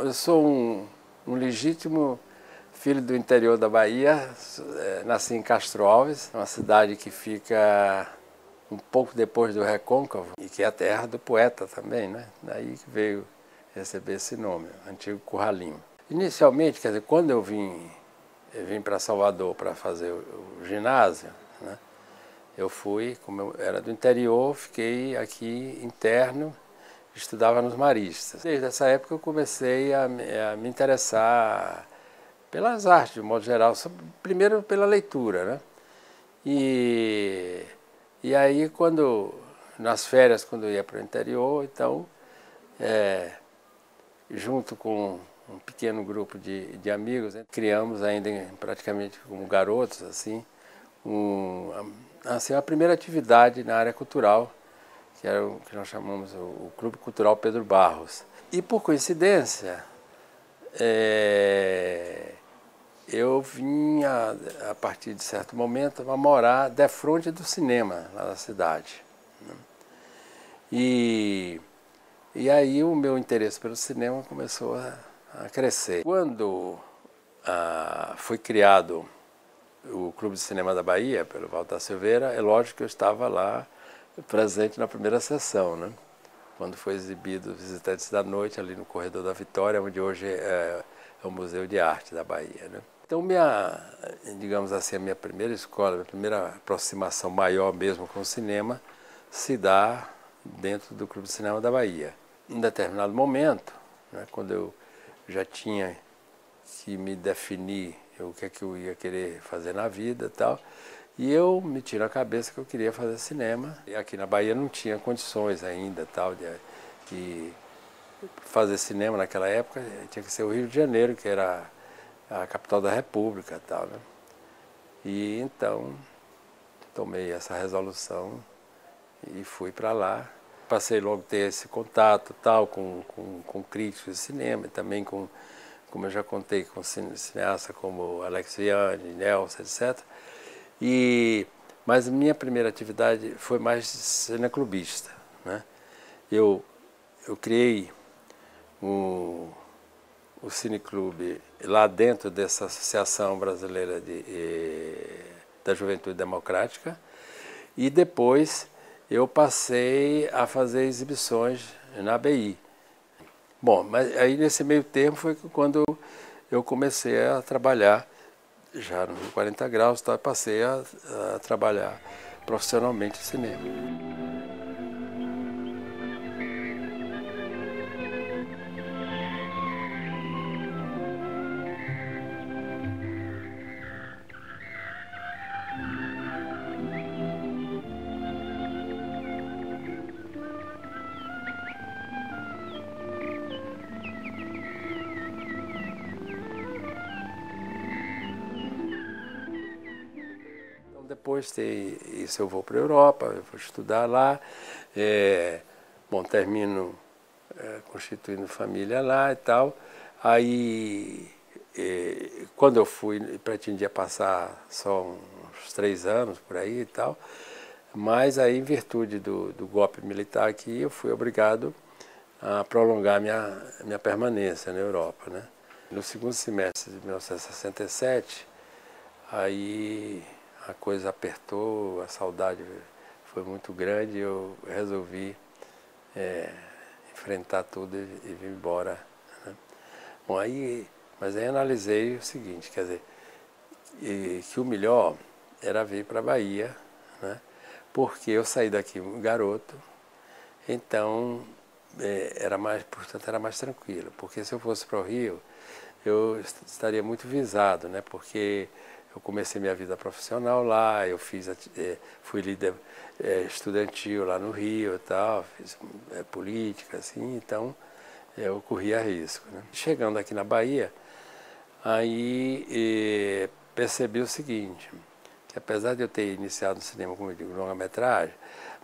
eu sou um legítimo filho do interior da Bahia, nasci em Castro Alves, uma cidade que fica um pouco depois do Recôncavo, e que é a terra do poeta também, né? Daí que veio receber esse nome, Antigo Curralinho. Inicialmente, quer dizer, quando eu vim para Salvador para fazer o ginásio, né? Eu fui, como eu era do interior, fiquei aqui interno, estudava nos Maristas. Desde essa época eu comecei a me interessar pelas artes, de modo geral, primeiro pela leitura, né? E aí, nas férias, quando eu ia para o interior, então, junto com um pequeno grupo de amigos, né, criamos ainda praticamente como garotos, assim, a primeira atividade na área cultural, que era o que nós chamamos o Clube Cultural Pedro Barros. E por coincidência, eu vim, a partir de certo momento, a morar defronte do cinema lá na cidade. E aí o meu interesse pelo cinema começou a crescer. Quando foi criado o Clube de Cinema da Bahia, pelo Walter Silveira, é lógico que eu estava lá presente na primeira sessão, né? Quando foi exibido Visitantes da Noite, ali no Corredor da Vitória, onde hoje é o Museu de Arte da Bahia, né? Então, digamos assim, a minha primeira escola, a minha primeira aproximação maior mesmo com o cinema, se dá dentro do Clube de Cinema da Bahia. Em determinado momento, né, quando eu já tinha que me definir o que é que eu ia querer fazer na vida e tal, e eu meti na cabeça que eu queria fazer cinema. E aqui na Bahia não tinha condições ainda tal, de fazer cinema naquela época, tinha que ser o Rio de Janeiro, que era a capital da República e tal, né? E então tomei essa resolução e fui para lá. Passei logo a ter esse contato tal, com críticos de cinema, e também como eu já contei, com cineastas como Alex Vianney, Nelson, etc. Mas minha primeira atividade foi mais cineclubista, né? Eu criei o Cineclube lá dentro dessa Associação Brasileira da Juventude Democrática, e depois eu passei a fazer exibições na ABI. Bom, mas aí nesse meio termo foi quando eu comecei a trabalhar, já no 40 Graus, tá, passei a trabalhar profissionalmente em cinema. Depois isso eu vou para a Europa, eu vou estudar lá, bom, termino constituindo família lá e tal. Aí, quando eu fui, pretendia passar só uns 3 anos por aí e tal, mas aí, em virtude do golpe militar aqui, eu fui obrigado a prolongar minha permanência na Europa, né? No segundo semestre de 1967, aí a coisa apertou, a saudade foi muito grande, e eu resolvi enfrentar tudo e vir embora, né? Bom, mas aí analisei o seguinte, quer dizer, que o melhor era vir para a Bahia, né? Porque eu saí daqui um garoto, então portanto era mais tranquilo, porque se eu fosse para o Rio, eu estaria muito visado, né? Porque eu comecei minha vida profissional lá, eu fui líder estudantil lá no Rio e tal, fiz política, assim, então eu corria risco, né? Chegando aqui na Bahia, aí percebi o seguinte, que apesar de eu ter iniciado no cinema, como eu digo, longa-metragem,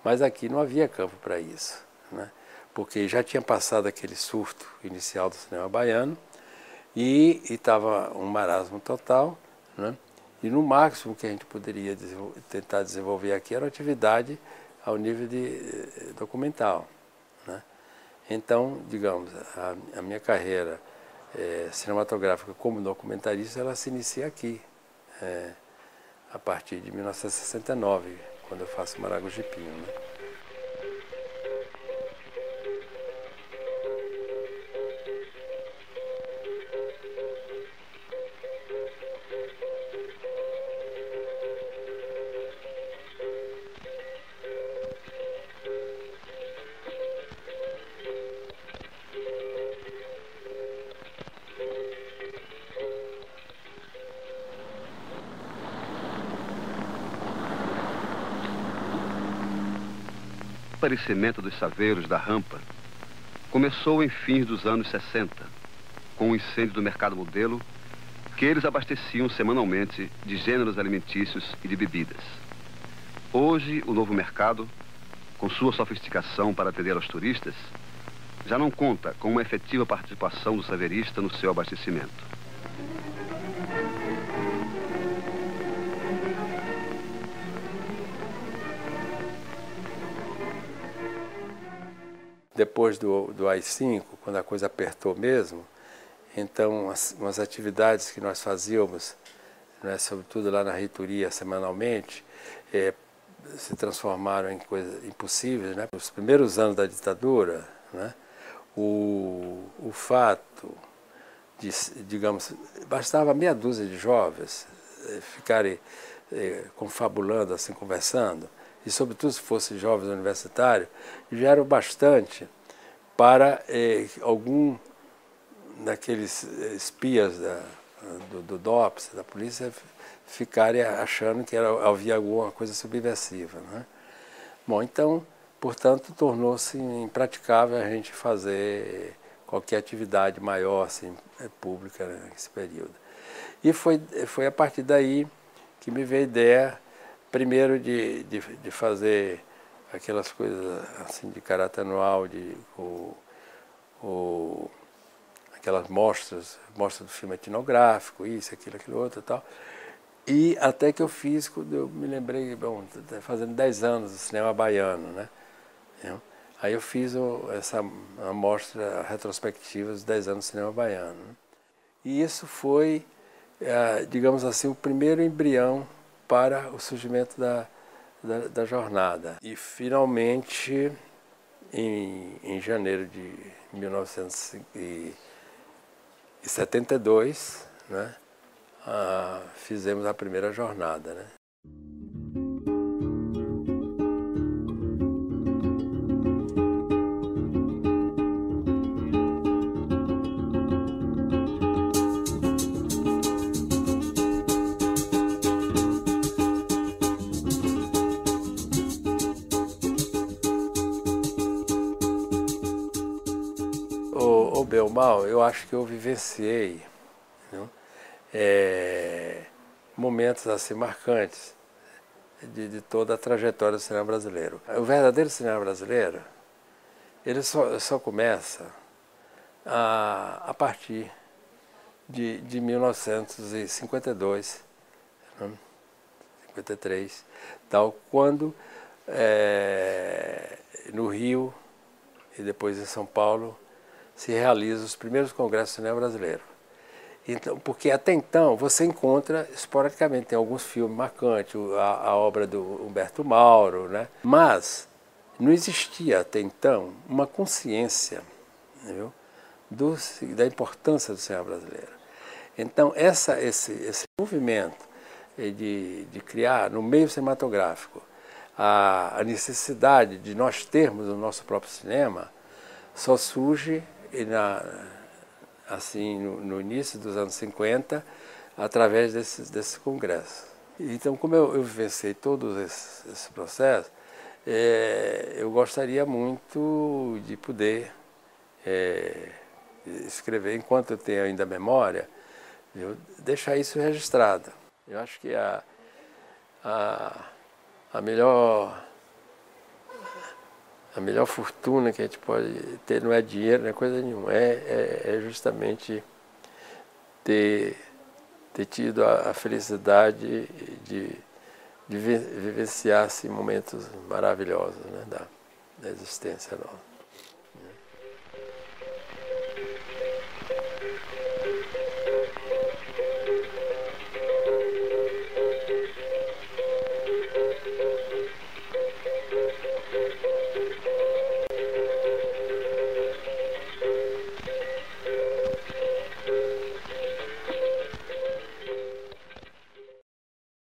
mas aqui não havia campo para isso, né? Porque já tinha passado aquele surto inicial do cinema baiano e estava um marasmo total, né? E no máximo que a gente poderia tentar desenvolver aqui era atividade ao nível de documental, né? Então, digamos, a minha carreira cinematográfica como documentarista, ela se inicia aqui, a partir de 1969, quando eu faço Maragogi-Pinho, né? O aparecimento dos saveiros da Rampa começou em fins dos anos 60, com o incêndio do Mercado Modelo, que eles abasteciam semanalmente de gêneros alimentícios e de bebidas. Hoje, o novo mercado, com sua sofisticação para atender aos turistas, já não conta com uma efetiva participação do saveirista no seu abastecimento. Depois do AI-5, quando a coisa apertou mesmo, então umas atividades que nós fazíamos, né, sobretudo lá na reitoria semanalmente, se transformaram em coisas impossíveis, né? Nos primeiros anos da ditadura, né, o fato de, digamos, bastava meia dúzia de jovens ficarem confabulando, assim, conversando, e sobretudo se fossem jovens universitários, já era o bastante para algum daqueles espias do DOPS, da polícia, ficarem achando que havia alguma coisa subversiva, né? Bom, então, portanto, tornou-se impraticável a gente fazer qualquer atividade maior, assim, pública nesse período. E foi a partir daí que me veio a ideia, primeiro, de fazer aquelas coisas assim de caráter anual, aquelas mostras do filme etnográfico, isso, aquilo outro e tal. E até que eu fiz, quando eu me lembrei, bom, fazendo 10 anos do cinema baiano, né? Aí eu fiz essa mostra retrospectiva dos 10 anos do cinema baiano. Né? E isso foi, digamos assim, o primeiro embrião para o surgimento da jornada. E finalmente, em janeiro de 1972, né, fizemos a primeira jornada, né? Bem ou mal, eu acho que eu vivenciei, né, momentos assim marcantes de toda a trajetória do cinema brasileiro. O verdadeiro cinema brasileiro, ele só começa a partir de 1952, né, 53, tal, quando no Rio e depois em São Paulo se realizam os primeiros congressos de cinema brasileiro. Então, porque até então você encontra esporadicamente, tem alguns filmes marcantes, a obra do Humberto Mauro, né? Mas não existia até então uma consciência, entendeu? Da importância do cinema brasileiro. Então esse movimento de criar no meio cinematográfico a necessidade de nós termos o nosso próprio cinema só surge no início dos anos 50, através desses congressos. Então, como eu vivenciei todo esse processo, eu gostaria muito de poder escrever, enquanto eu tenho ainda memória, deixar isso registrado. Eu acho que a melhor fortuna que a gente pode ter não é dinheiro, não é coisa nenhuma, é justamente ter tido a felicidade de vivenciar assim, momentos maravilhosos, né, da existência nossa.